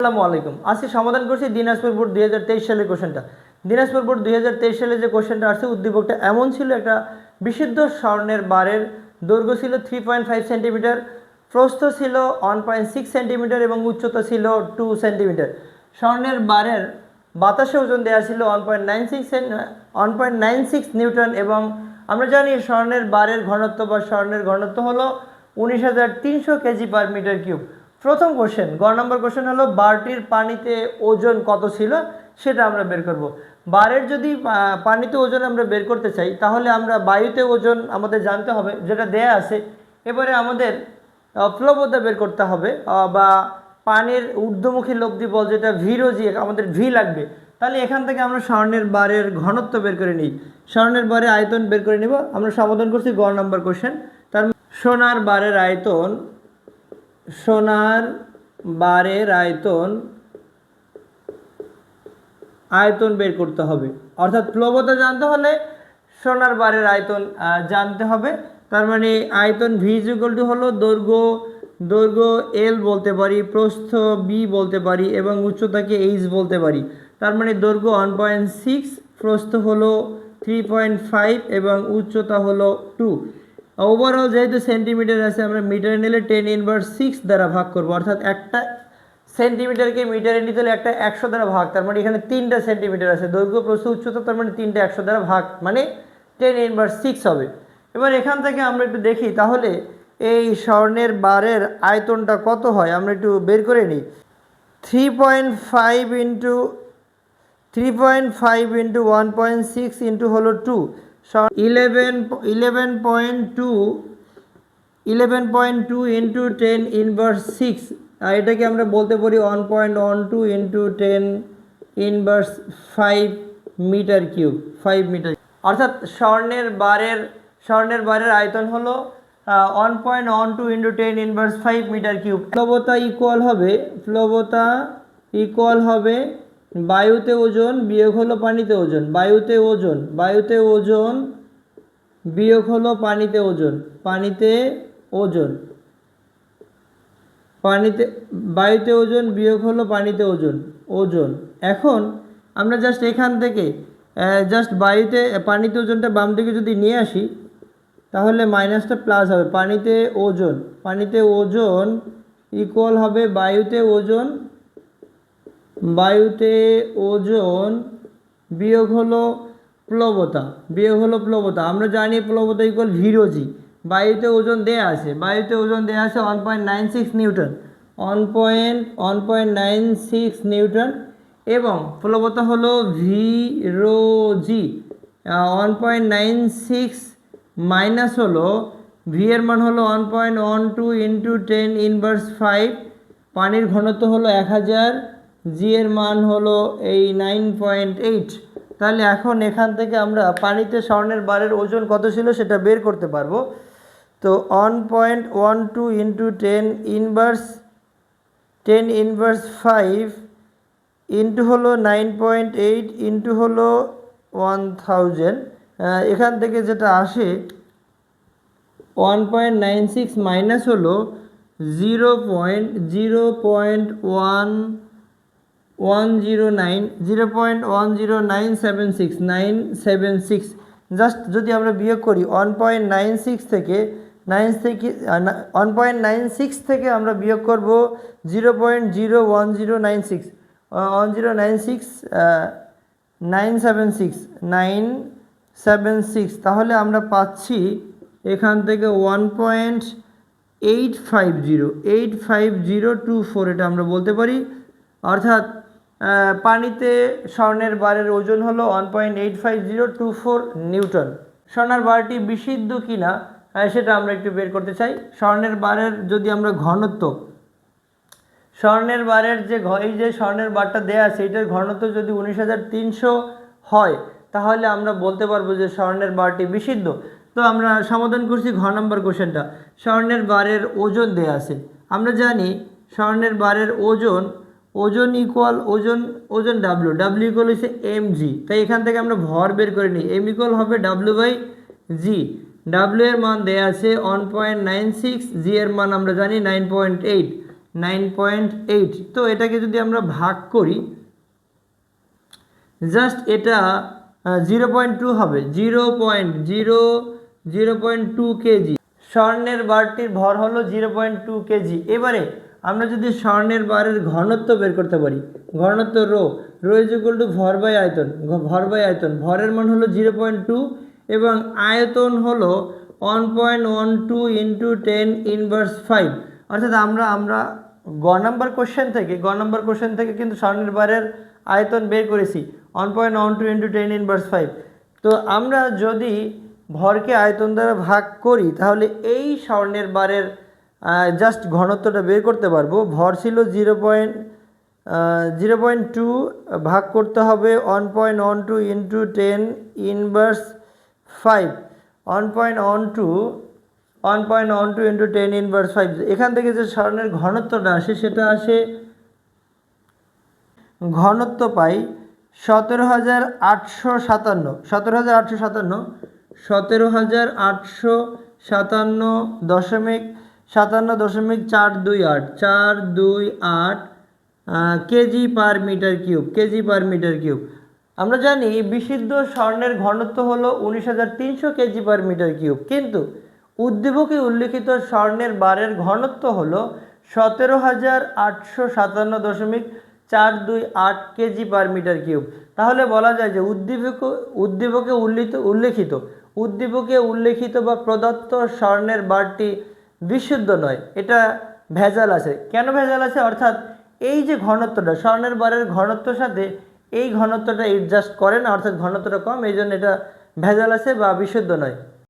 আসসালামু আলাইকুম। আজকে সমাধান করছি দিনাজপুর বোর্ড 2023 সালের কোশ্চেনটা। দিনাজপুর বোর্ড 2023 সালে যে কোশ্চেনটা আসছে, উদ্দীপকটা এমন ছিল, একটা বিশুদ্ধ স্বর্ণের বারের দৈর্ঘ্য ছিল 3.5 সেন্টিমিটার, প্রস্থ ছিল 1.6 সেন্টিমিটার এবং উচ্চতা ছিল 2 সেন্টিমিটার। স্বর্ণের বারের বাতাসে ওজন দেওয়া ছিল 1.96 নিউটন এবং আমরা জানি স্বর্ণের বারের ঘনত্ব বা স্বর্ণের ঘনত্ব হলো 19,300 কেজি পার মিটার কিউব। প্রথম কোশ্চেন, গ নম্বর কোশ্চেন হলো বারটির পানিতে ওজন কত ছিল সেটা আমরা বের করব। বারের যদি পানিতে ওজন আমরা বের করতে চাই তাহলে আমরা বায়ুতে ওজন আমাদের জানতে হবে, যেটা দেয়া আছে। এবারে আমাদের প্লবতা বের করতে হবে বা পানির ঊর্ধ্বমুখী লব্ধি বল, যেটা ভিরোজি, আমাদের ভি লাগবে। তাহলে এখান থেকে আমরা স্বর্ণের বারের ঘনত্ব বের করে নিই, স্বর্ণের বারের আয়তন বের করে নিব। আমরা সমাধান করছি গ নম্বর কোশ্চেন। তার সোনার বারের আয়তন, সোনার বারের আয়তন বের করতে হবে, অর্থাৎ প্লবতা জানতে হলে সোনার বারের আয়তন জানতে হবে। তার মানে আয়তন ভি ইকুয়াল টু হলো দৈর্ঘ্য এল বলতে পারি, প্রস্থ বি বলতে পারি এবং উচ্চতাকে এইচ বলতে পারি। তার মানে দৈর্ঘ্য 1.6, প্রস্থ হলো 3.5 এবং উচ্চতা হলো 2। ওভারঅল যেহেতু সেন্টিমিটার আছে, আমরা মিটারে নিলে 10⁻6 দ্বারা ভাগ করবো, অর্থাৎ একটা সেন্টিমিটারকে মিটারে নিতে হলে একটা 100 দ্বারা ভাগ। তার মানে এখানে 3টা সেন্টিমিটার আছে, দৈর্ঘ্য প্রস্থ উচ্চতা, তার মানে 3টা 100 দ্বারা ভাগ মানে 10⁻6 হবে। এবার এখান থেকে আমরা একটু দেখি তাহলে এই স্বর্ণের বারের আয়তনটা কত হয়, আমরা একটু বের করে নিই। 3.5 ইন্টু 1.6 ইন্টু হলো 2, 11.2 ইন্টু 10⁻6, এটাকে আমরা বলতে পারি 1.12 ইন্টু 10⁻5 মিটার কিউব, 5 মিটার। অর্থাৎ স্বর্ণের বারের আয়তন হলো 1.12 ইন্টু 10⁻5 মিটার কিউব। প্লবতা ইকুয়াল হবে বায়ুতে ওজন বিয়োগ হলো পানিতে ওজন, বায়ুতে ওজন বিয়োগ হলো পানিতে ওজন, বায়ুতে ওজন বিয়োগ হলো পানিতে ওজন। এখন আমরা জাস্ট এখান থেকে পানিতে ওজনটা বাম দিকে যদি নিয়ে আসি তাহলে মাইনাসটা প্লাস হবে। পানিতে ওজন ইকুয়াল হবে বায়ুতে ওজন বিয়োগ হলো প্লবতা। আমরা জানি প্লবতা ইকুয়াল ভিরোজি। বায়ুতে ওজন দেয়া আছে 1.96 নিউটন, 1.96 নিউটন এবং প্লবতা হলো ভিরোজি। 1.96 মাইনাস হলো ভি এর মান হলো 1.12 ইন্টু 10⁻5, পানির ঘনত্ব হলো 1000, জি এর মান হলো এই 9.8। তাহলে এখন এখান থেকে আমরা পানিতে স্বর্ণের বারের ওজন কত ছিল সেটা বের করতে পারবো। তো 1.12 ইন্টু 10⁻5 ইন্টু হলো 9.8 ইন্টু হলো 1000, এখান থেকে যেটা আসে 1.96 মাইনাস হলো 0.10976 জাস্ট যদি আমরা বিয়োগ করি 1.96 থেকে 1.96 থেকে আমরা বিয়োগ করব 976, তাহলে আমরা পাচ্ছি এখান থেকে 1.850 এটা আমরা বলতে পারি। অর্থাৎ পানিতে স্বর্ণের বারের ওজন হলো 1.85024 নিউটন। স্বর্ণের বারটি বিশুদ্ধ কিনা সেটা আমরা একটু বের করতে চাই। স্বর্ণের বারের যদি আমরা ঘনত্ব, স্বর্ণের বারের এই যে স্বর্ণের বারটা দেয়া আছে এটার ঘনত্ব যদি 19,300 হয় তাহলে আমরা বলতে পারবো যে স্বর্ণের বারটি বিশুদ্ধ। তো আমরা সমাধান করছি ঘ নম্বর কোশ্চেনটা। স্বর্ণের বারের ওজন দেয়া আছে, আমরা জানি স্বর্ণের বারের ওজন ইকুয়াল ডাব্লিউ ইকুয়াল হচ্ছে mg। তাই এখান থেকে আমরা ভর বের করে নিই, m ইকুয়াল হবে w/g। ডাব্লিউ এর মান দেয়া আছে 1.96, জি এর মান আমরা জানি 9.8। 9.8। তো এটাকে যদি আমরা ভাগ করি, জাস্ট এটা 0.2 হবে, 0.2 কেজি। স্বর্ণের বারটির ভর হলো 0.2 কেজি। এবারে আমরা যদি স্বর্ণের বারের ঘনত্ব বের করতে পারি, ঘনত্ব রো ইজ ইকুয়াল টু ভর বাই আয়তন, ভরের মান হলো 0.2 এবং আয়তন হলো 1.12 ইন্টু 10⁻⁵। অর্থাৎ আমরা গ নাম্বার কোশ্চেন থেকে কিন্তু স্বর্ণের বারের আয়তন বের করেছি 1.12 ইন্টু 10⁻⁵। তো আমরা যদি ভরকে আয়তন দ্বারা ভাগ করি তাহলে এই স্বর্ণের বারের জাস্ট ঘনত্বটা বের করতে পারবো। ভর ছিল 0.2, ভাগ করতে হবে 1.12 ইন্টু 10⁻⁵। 1.12 ইন্টু 10⁻⁵। এখান থেকে যে স্বর্ণের ঘনত্বটা আসে সেটা আসে, ঘনত্ব পাই 17,857,428 কেজি পার মিটার কিউব। আমরা জানি বিশুদ্ধ স্বর্ণের ঘনত্ব হলো 19,300 কেজি পার মিটার কিউব, কিন্তু উদ্দীপকে উল্লেখিত স্বর্ণের বারের ঘনত্ব হলো 17,857,428 কেজি পার মিটার কিউব। তাহলে বলা যায় যে উদ্দীপকে উল্লেখিত বা প্রদত্ত স্বর্ণের বারটি বিশুদ্ধ নয়, এটা ভেজাল আছে। কেন ভেজাল আছে? অর্থাৎ এই যে ঘনত্বটা, স্বর্ণের বারের ঘনত্বের সাথে এই ঘনত্বটা অ্যাডজাস্ট করে না, অর্থাৎ ঘনত্বটা কম, এই জন্য এটা ভেজাল আছে বা বিশুদ্ধ নয়।